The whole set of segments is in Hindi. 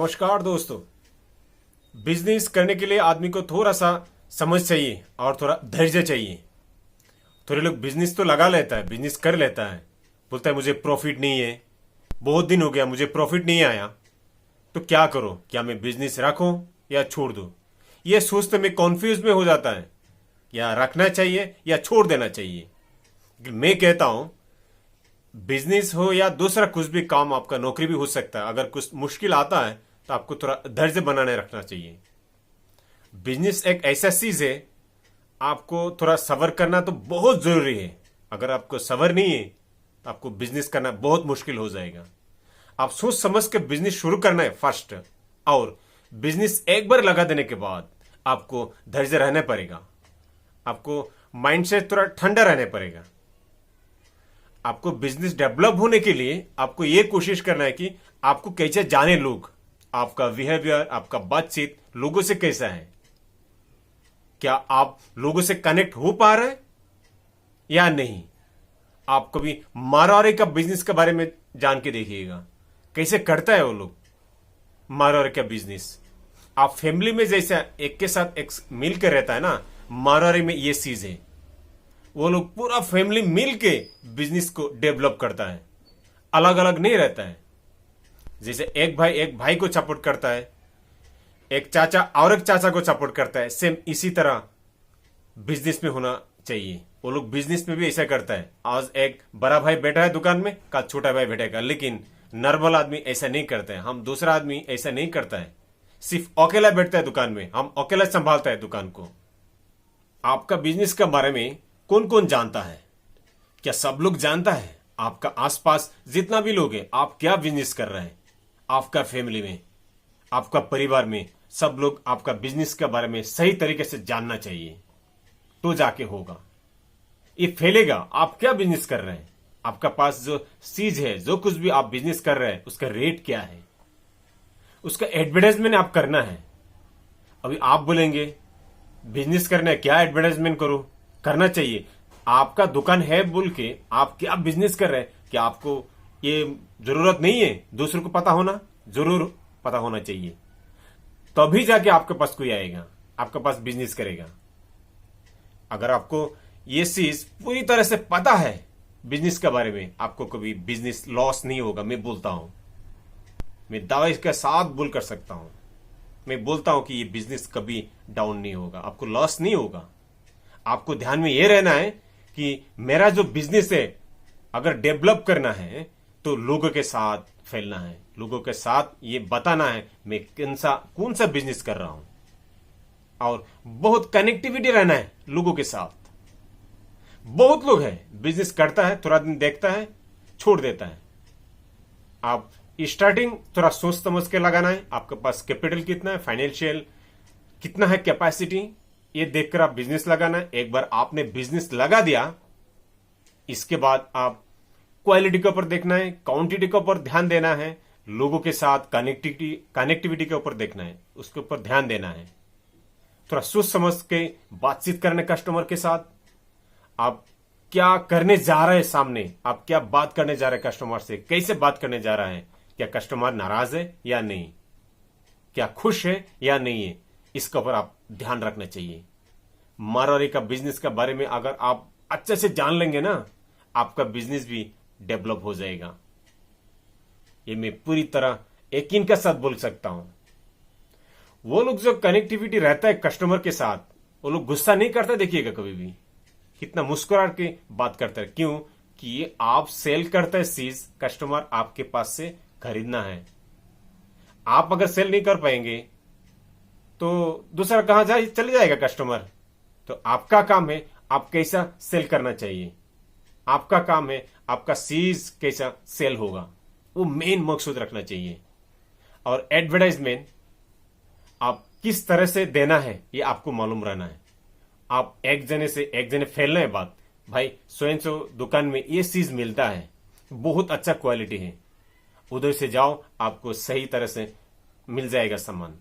नमस्कार दोस्तों। बिजनेस करने के लिए आदमी को थोड़ा सा समझ चाहिए और थोड़ा धैर्य चाहिए। थोड़े लोग बिजनेस तो लगा लेता है, बिजनेस कर लेता है, बोलता है मुझे प्रॉफिट नहीं है, बहुत दिन हो गया मुझे प्रॉफिट नहीं आया, तो क्या करो, क्या मैं बिजनेस रखूं या छोड़ दूं? ये सोचते में कॉन्फ्यूज में हो जाता है, या रखना चाहिए या छोड़ देना चाहिए। मैं कहता हूं बिजनेस हो या दूसरा कुछ भी काम, आपका नौकरी भी हो सकता है, अगर कुछ मुश्किल आता है तो आपको थोड़ा धैर्य बनाने रखना चाहिए। बिजनेस एक ऐसा चीज है, आपको थोड़ा सब्र करना तो बहुत जरूरी है। अगर आपको सब्र नहीं है तो आपको बिजनेस करना बहुत मुश्किल हो जाएगा। आप सोच समझ के बिजनेस शुरू करना है फर्स्ट, और बिजनेस एक बार लगा देने के बाद आपको धैर्य रहना पड़ेगा, आपको माइंड से थोड़ा ठंडा रहना पड़ेगा। आपको बिजनेस डेवलप होने के लिए आपको यह कोशिश करना है कि आपको कैसे जाने लोग, आपका बिहेवियर, आपका बातचीत लोगों से कैसा है, क्या आप लोगों से कनेक्ट हो पा रहे हैं या नहीं। आप कभी मारवाड़ी का बिजनेस के बारे में जान के देखिएगा, कैसे करता है वो लोग मारवाड़ी का बिजनेस। आप फैमिली में जैसा एक के साथ एक मिल के रहता है ना, मारवाड़ी में ये चीज है, वो लोग पूरा फैमिली मिल के बिजनेस को डेवलप करता है, अलग अलग नहीं रहता है। जैसे एक भाई को सपोर्ट करता है, एक चाचा और एक चाचा को सपोर्ट करता है, सेम इसी तरह बिजनेस में होना चाहिए। वो लोग बिजनेस में भी ऐसा करता है, आज एक बड़ा भाई बैठा है दुकान में, कल छोटा भाई बैठेगा, लेकिन नॉर्मल आदमी ऐसा नहीं करता है। हम दूसरा आदमी ऐसा नहीं करता है, सिर्फ अकेला बैठता है दुकान में, हम अकेला संभालता है दुकान को। आपका बिजनेस के बारे में कौन कौन जानता है? क्या सब लोग जानता है? आपका आसपास जितना भी लोग हैं, आप क्या बिजनेस कर रहे हैं, आपका फैमिली में, आपका परिवार में सब लोग आपका बिजनेस के बारे में सही तरीके से जानना चाहिए, तो जाके होगा, ये फैलेगा। आप क्या बिजनेस कर रहे हैं, आपका पास जो चीज है, जो कुछ भी आप बिजनेस कर रहे हैं, उसका रेट क्या है, उसका एडवर्टाइजमेंट आप करना है। अभी आप बोलेंगे बिजनेस करना है, क्या एडवर्टाइजमेंट करूं? करना चाहिए। आपका दुकान है बोल के आप क्या बिजनेस कर रहे हैं, क्या आपको ये जरूरत नहीं है दूसरों को पता होना? जरूर पता होना चाहिए, तभी जाके आपके पास कोई आएगा, आपके पास बिजनेस करेगा। अगर आपको ये चीज पूरी तरह से पता है बिजनेस के बारे में, आपको कभी बिजनेस लॉस नहीं होगा। मैं बोलता हूं, मैं दावा के साथ बोल कर सकता हूं, मैं बोलता हूं कि ये बिजनेस कभी डाउन नहीं होगा, आपको लॉस नहीं होगा। आपको ध्यान में यह रहना है कि मेरा जो बिजनेस है अगर डेवलप करना है तो लोगों के साथ फैलना है, लोगों के साथ ये बताना है मैं कौन सा बिजनेस कर रहा हूं, और बहुत कनेक्टिविटी रहना है लोगों के साथ। बहुत लोग हैं बिजनेस करता है, थोड़ा दिन देखता है, छोड़ देता है। आप स्टार्टिंग थोड़ा सोच समझ के लगाना है, आपके पास कैपिटल कितना है, फाइनेंशियल कितना है, कैपेसिटी, ये देखकर आप बिजनेस लगाना है। एक बार आपने बिजनेस लगा दिया, इसके बाद आप क्वालिटी के ऊपर देखना है, क्वांटिटी के ऊपर ध्यान देना है, लोगों के साथ कनेक्टिविटी के ऊपर देखना है, उसके ऊपर ध्यान देना है। थोड़ा सोच समझ के बातचीत करने कस्टमर के साथ, आप क्या करने जा रहे हैं सामने, आप क्या बात करने जा रहे हैं कस्टमर से, कैसे बात करने जा रहा है, क्या कस्टमर नाराज है या नहीं, क्या खुश है या नहीं है, इसके ऊपर आप ध्यान रखना चाहिए। मारवाड़ी का बिजनेस के बारे में अगर आप अच्छे से जान लेंगे ना, आपका बिजनेस भी डेवलप हो जाएगा। ये मैं पूरी तरह यकीन के साथ बोल सकता हूं। वो लोग जो कनेक्टिविटी रहता है कस्टमर के साथ, वो लोग गुस्सा नहीं करते, देखिएगा कभी भी कितना मुस्कुरा के बात करता है। क्यों? कि ये आप सेल करता है चीज, कस्टमर आपके पास से खरीदना है। आप अगर सेल नहीं कर पाएंगे तो दूसरा कहां चले जाएगा कस्टमर। तो आपका काम है आप कैसा सेल करना चाहिए, आपका काम है आपका चीज कैसा सेल होगा, वो मेन मकसद रखना चाहिए। और एडवर्टाइजमेंट आप किस तरह से देना है ये आपको मालूम रहना है। आप एक जने से एक जने फैलना है बात, भाई स्वयं सो दुकान में ये चीज मिलता है, बहुत अच्छा क्वालिटी है, उधर से जाओ, आपको सही तरह से मिल जाएगा सामान,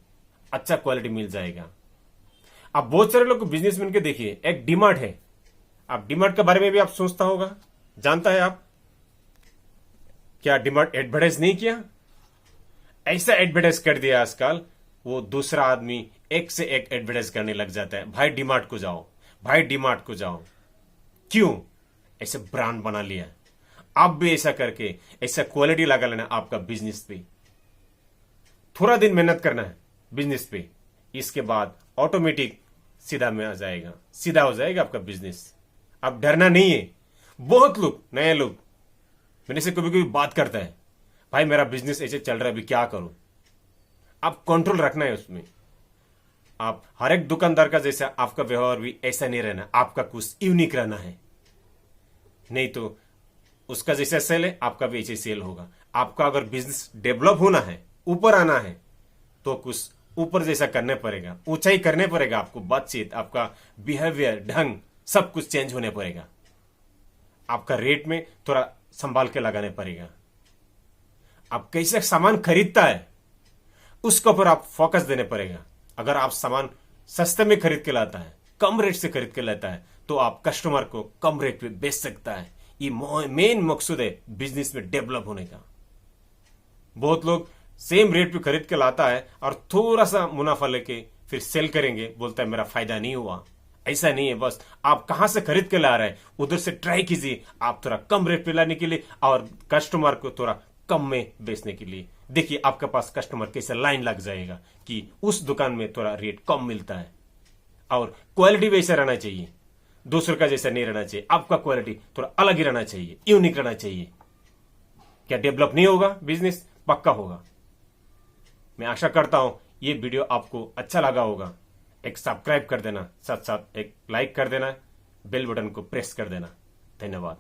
अच्छा क्वालिटी मिल जाएगा। आप बहुत सारे लोग बिजनेसमैन के देखिए, एक डीमार्ट है, आप डीमार्ट के बारे में भी आप सोचता होगा, जानता है आप क्या डीमार्ट एडवर्टाइज नहीं किया? ऐसा एडवर्टाइज कर दिया आजकल, वो दूसरा आदमी एक से एक एडवर्टाइज करने लग जाता है, भाई डीमार्ट को जाओ, भाई डीमार्ट को जाओ। क्यों? ऐसे ब्रांड बना लिया। आप भी ऐसा करके ऐसा क्वालिटी लगा लेना आपका बिजनेस पे। थोड़ा दिन मेहनत करना है बिजनेस पे, इसके बाद ऑटोमेटिक सीधा में आ जाएगा, सीधा हो जाएगा आपका बिजनेस। अब डरना नहीं है। बहुत लोग, नए लोग मेरे से कभी कभी बात करता है, भाई मेरा बिजनेस ऐसे चल रहा है, अभी क्या करूं। आप कंट्रोल रखना है उसमें। आप हर एक दुकानदार का जैसा आपका व्यवहार भी ऐसा नहीं रहना, आपका कुछ यूनिक रहना है। नहीं तो उसका जैसा सेल है आपका भी ऐसे सेल होगा। आपका अगर बिजनेस डेवलप होना है, ऊपर आना है, तो कुछ ऊपर जैसा करने पड़ेगा, ऊंचाई करने पड़ेगा आपको। बातचीत, आपका बिहेवियर, ढंग, सब कुछ चेंज होने पड़ेगा। आपका रेट में थोड़ा संभाल के लगाने पड़ेगा। आप कैसे सामान खरीदता है उसके ऊपर आप फोकस देने पड़ेगा। अगर आप सामान सस्ते में खरीद के लाता है, कम रेट से खरीद के लाता है, तो आप कस्टमर को कम रेट पे बेच सकता है। ये मेन मकसद है बिजनेस में डेवलप होने का। बहुत लोग सेम रेट पे खरीद के लाता है और थोड़ा सा मुनाफा लेके फिर सेल करेंगे, बोलता है मेरा फायदा नहीं हुआ। ऐसा नहीं है। बस आप कहां से खरीद के ला रहे हैं उधर से ट्राई कीजिए, आप थोड़ा कम रेट पे लाने के लिए और कस्टमर को थोड़ा कम में बेचने के लिए। देखिए आपके पास कस्टमर कैसे लाइन लग जाएगा कि उस दुकान में थोड़ा रेट कम मिलता है। और क्वालिटी वैसा रहना चाहिए, दूसरों का जैसा नहीं रहना चाहिए। आपका क्वालिटी थोड़ा अलग ही रहना चाहिए, यूनिक रहना चाहिए। क्या डेवलप नहीं होगा बिजनेस? पक्का होगा। मैं आशा करता हूं ये वीडियो आपको अच्छा लगा होगा। एक सब्सक्राइब कर देना, साथ साथ एक लाइक कर देना, बेल बटन को प्रेस कर देना। धन्यवाद।